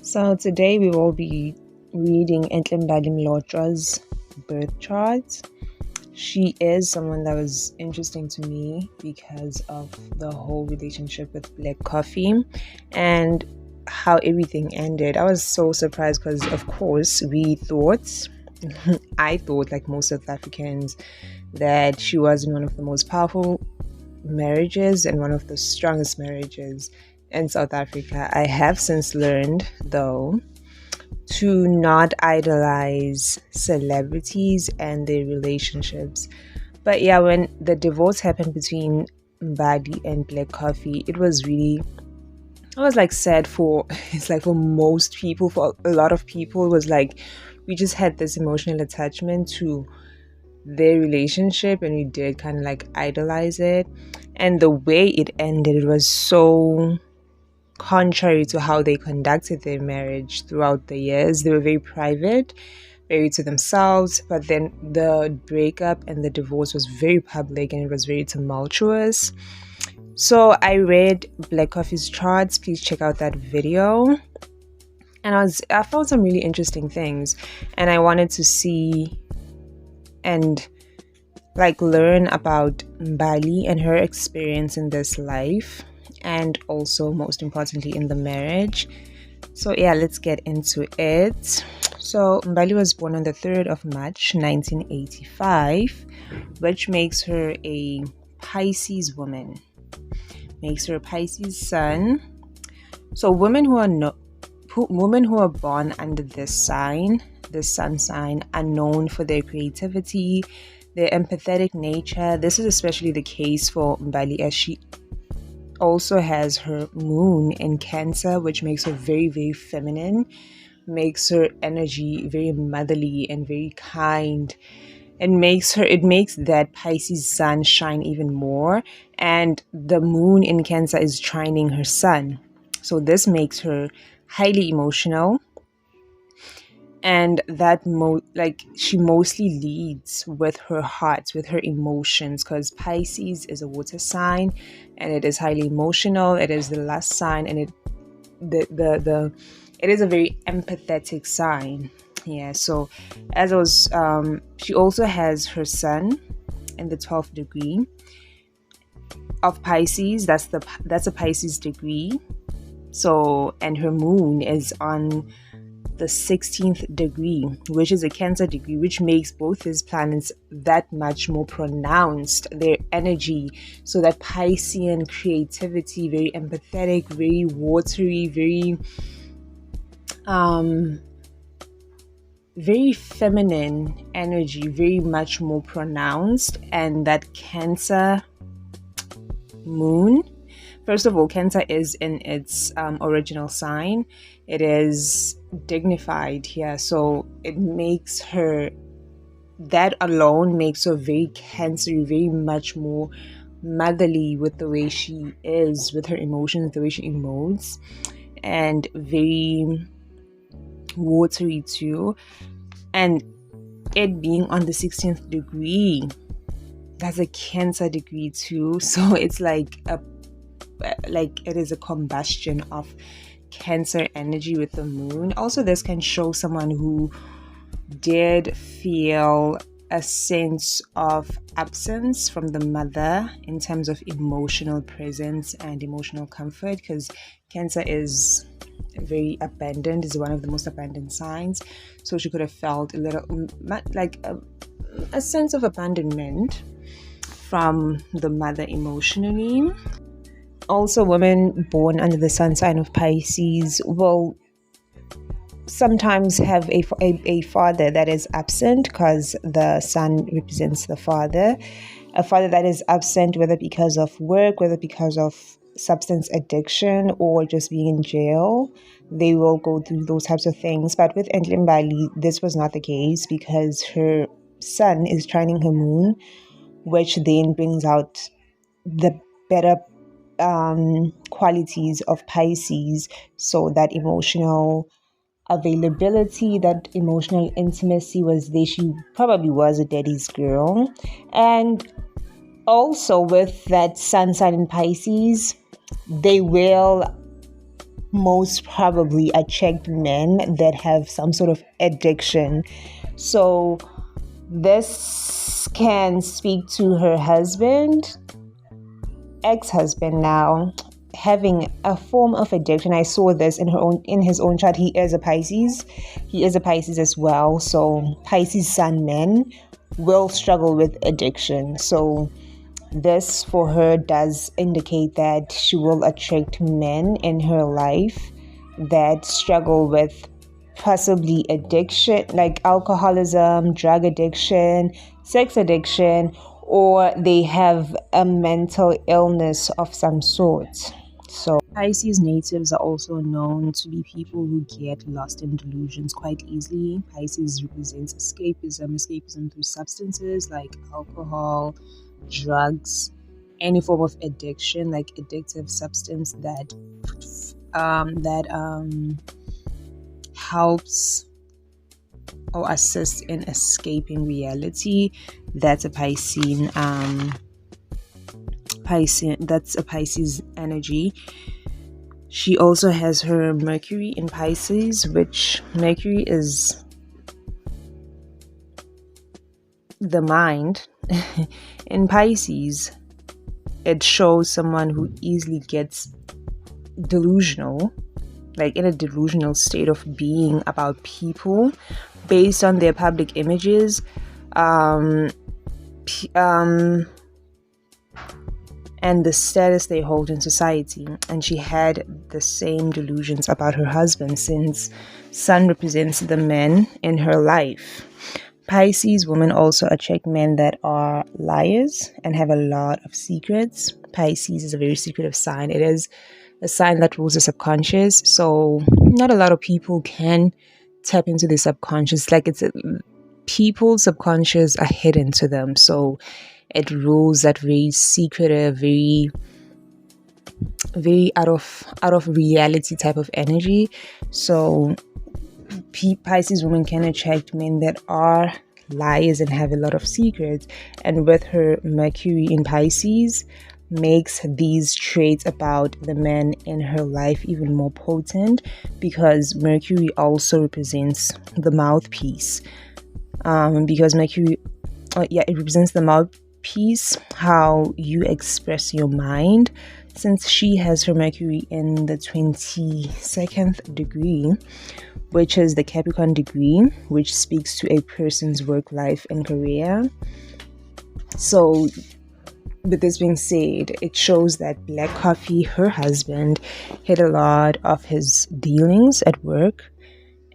So today we will be reading Enhle Mbali mlotshwa's birth chart. She is someone that was interesting to me because of the whole relationship with black coffee and how everything ended. I was so surprised because, of course, I thought, like most South Africans, that she was in one of the most powerful marriages and one of the strongest marriages in South Africa. I have since learned, though, to not idolize celebrities and their relationships. But yeah, when the divorce happened between Mbali and Black Coffee, it was like sad for it's like for most people, for a lot of people, it was like we just had this emotional attachment to their relationship and we did kind of like idolize it. And the way it ended, it was so contrary to how they conducted their marriage throughout the years. They were very private, very to themselves, but then the breakup and the divorce was very public and it was very tumultuous. So I read Black Coffee's charts. Please check out that video. And I found some really interesting things, and I wanted to see and like learn about Mbali and her experience in this life, and also most importantly in the marriage. So yeah, let's get into it. So Mbali was born on the 3rd of March 1985, which makes her a Pisces woman, makes her a Pisces sun. So women who are born under this sun sign, are known for their creativity, their empathetic nature. This is especially the case for Mbali, as she also has her moon in Cancer, which makes her very, very feminine, makes her energy very motherly and very kind, and it makes that Pisces sun shine even more. And the moon in Cancer is trining her sun, so this makes her highly emotional. And that she mostly leads with her heart, with her emotions, because Pisces is a water sign and it is highly emotional. It is the last sign, and it is a very empathetic sign. Yeah. So she also has her sun in the 12th degree of Pisces. That's a Pisces degree. So, and her moon is on the 16th degree, which is a Cancer degree, which makes both these planets that much more pronounced, their energy. So that Piscean creativity, very empathetic, very watery, very feminine energy, very much more pronounced. And that Cancer moon, first of all, Cancer is in its original sign. It is dignified here, so it makes her, that alone makes her very Cancer, very much more motherly with the way she is, with her emotions, the way she emotes, and very watery too. And it being on the 16th degree, that's a Cancer degree too, so it's like it is a combustion of Cancer energy with the moon. Also, this can show someone who did feel a sense of absence from the mother in terms of emotional presence and emotional comfort, because Cancer is very abandoned, is one of the most abandoned signs. So she could have felt a little like a sense of abandonment from the mother emotionally. Also, women born under the sun sign of Pisces will sometimes have a father that is absent, because the sun represents the father. A father that is absent, whether because of work, whether because of substance addiction, or just being in jail. They will go through those types of things. But with Enhle Mbali, this was not the case, because her sun is trining her moon, which then brings out the better qualities of Pisces. So that emotional availability, that emotional intimacy was there. She probably was a daddy's girl. And also with that sun sign in Pisces, they will most probably attract men that have some sort of addiction. So this can speak to her husband, ex-husband now, having a form of addiction. I saw this in his own chart. He is a Pisces. He is a Pisces as well. So Pisces sun men will struggle with addiction. So this for her does indicate that she will attract men in her life that struggle with possibly addiction, like alcoholism, drug addiction, sex addiction, or they have a mental illness of some sort. So Pisces natives are also known to be people who get lost in delusions quite easily. Pisces represents escapism through substances like alcohol, drugs, any form of addiction, like addictive substance that helps or assists in escaping reality. That's a Piscean that's a Pisces energy. She also has her Mercury in Pisces, which Mercury is the mind. In Pisces, it shows someone who easily gets delusional, like in a delusional state of being about people based on their public images, and the status they hold in society. And she had the same delusions about her husband, since Sun represents the men in her life. Pisces women also attract men that are liars and have a lot of secrets. Pisces is a very secretive sign. It is a sign that rules the subconscious. So not a lot of people can tap into the subconscious. Like people's subconscious are hidden to them. So it rules that very secretive, very out of reality type of energy. So Pisces women can attract men that are liars and have a lot of secrets. And with her Mercury in Pisces, makes these traits about the men in her life even more potent, because Mercury also represents the mouthpiece. Because Mercury, it represents the mouthpiece, how you express your mind. Since she has her Mercury in the 22nd degree, which is the Capricorn degree, which speaks to a person's work life and career. So with this being said, it shows that Black Coffee, her husband, hid a lot of his dealings at work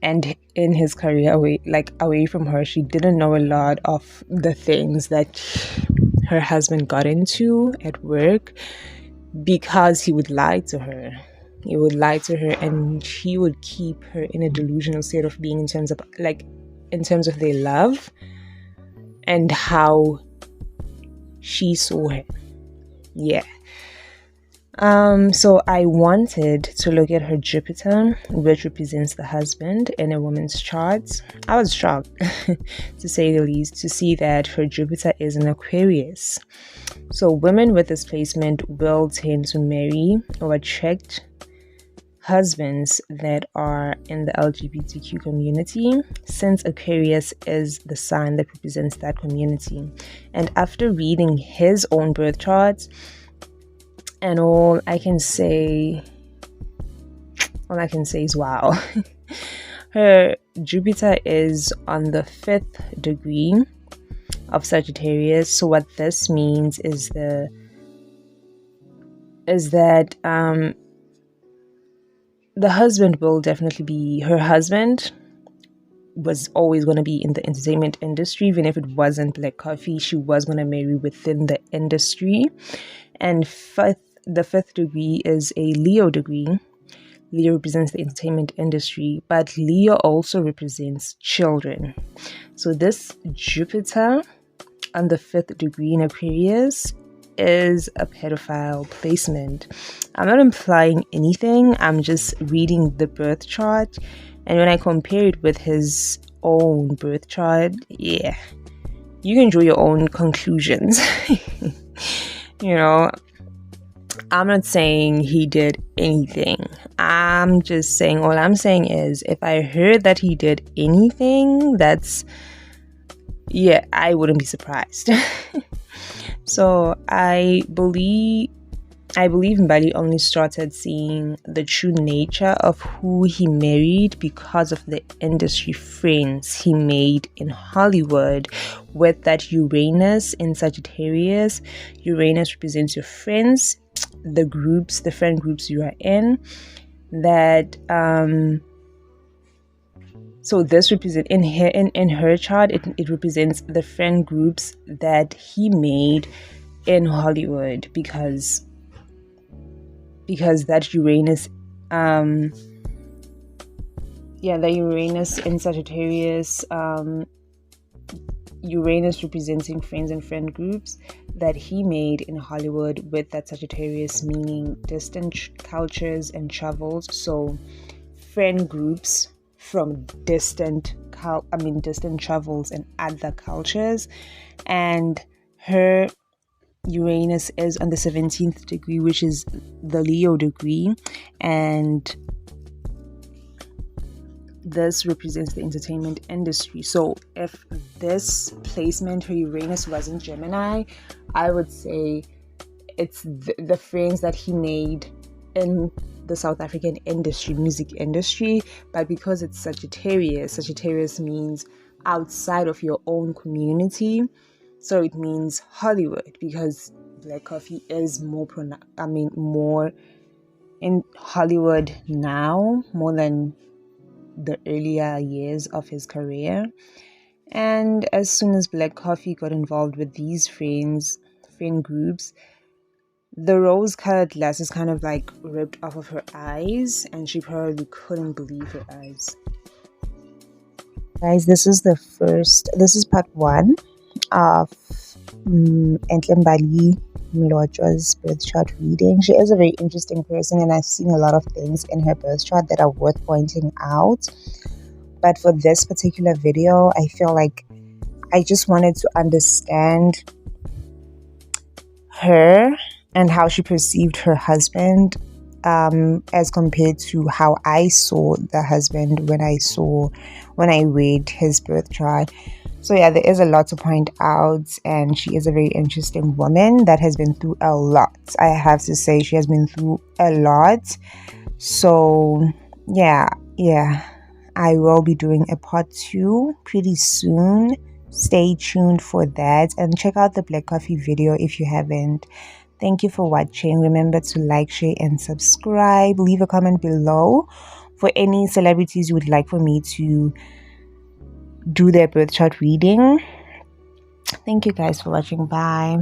and in his career away from her. She didn't know a lot of the things that her husband got into at work, because he would lie to her. He would lie to her, and he would keep her in a delusional state of being in terms of their love and how she saw him. Yeah. So I wanted to look at her Jupiter, which represents the husband in a woman's chart. I was shocked, to say the least, to see that her Jupiter is in Aquarius. So women with this placement will tend to marry or attract husbands that are in the LGBTQ community, since Aquarius is the sign that represents that community. And after reading his own birth chart, and all I can say is wow. Her Jupiter is on the 5th degree of Sagittarius. So what this means is that the husband will definitely be, her husband was always going to be in the entertainment industry. Even if it wasn't Black Coffee, she was going to marry within the industry. And the 5th degree is a Leo degree. Leo represents the entertainment industry, but Leo also represents children. So this Jupiter on the 5th degree in Aquarius is a pedophile placement. I'm not implying anything. I'm just reading the birth chart. And when I compare it with his own birth chart, yeah, you can draw your own conclusions. You know, I'm not saying he did anything. I'm just saying, all I'm saying is, if I heard that he did anything, I wouldn't be surprised. So I believe Mbali only started seeing the true nature of who he married because of the industry friends he made in Hollywood with that Uranus in Sagittarius. Uranus represents your friends, the friend groups you are in. That so this represent in her chart, it represents the friend groups that he made in Hollywood because that Uranus the Uranus in Sagittarius, Uranus representing friends and friend groups that he made in Hollywood with that Sagittarius meaning distant cultures and travels. So friend groups from distant travels and other cultures. And her Uranus is on the 17th degree, which is the Leo degree, and this represents the entertainment industry. So if this placement, her Uranus, wasn't Gemini, I would say it's the friends that he made in the South African music industry. But because it's Sagittarius means outside of your own community. So it means Hollywood, because Black Coffee is more in Hollywood now, more than the earlier years of his career. And as soon as Black Coffee got involved with these friend groups, the rose-colored glasses kind of like ripped off of her eyes, and she probably couldn't believe her eyes. Guys, this is part 1 of Enhle Mbali mlotshwa's birth chart reading. She is a very interesting person, and I've seen a lot of things in her birth chart that are worth pointing out. But for this particular video, I feel like I just wanted to understand her and how she perceived her husband, as compared to how I saw the husband when I read his birth chart. So yeah, there is a lot to point out, and she is a very interesting woman that has been through a lot. I have to say, she has been through a lot. So yeah, I will be doing a part 2 pretty soon. Stay tuned for that, and check out the Black Coffee video if you haven't. Thank you for watching. Remember to like, share, and subscribe. Leave a comment below for any celebrities you would like for me to do their birth chart reading. Thank you guys for watching. Bye.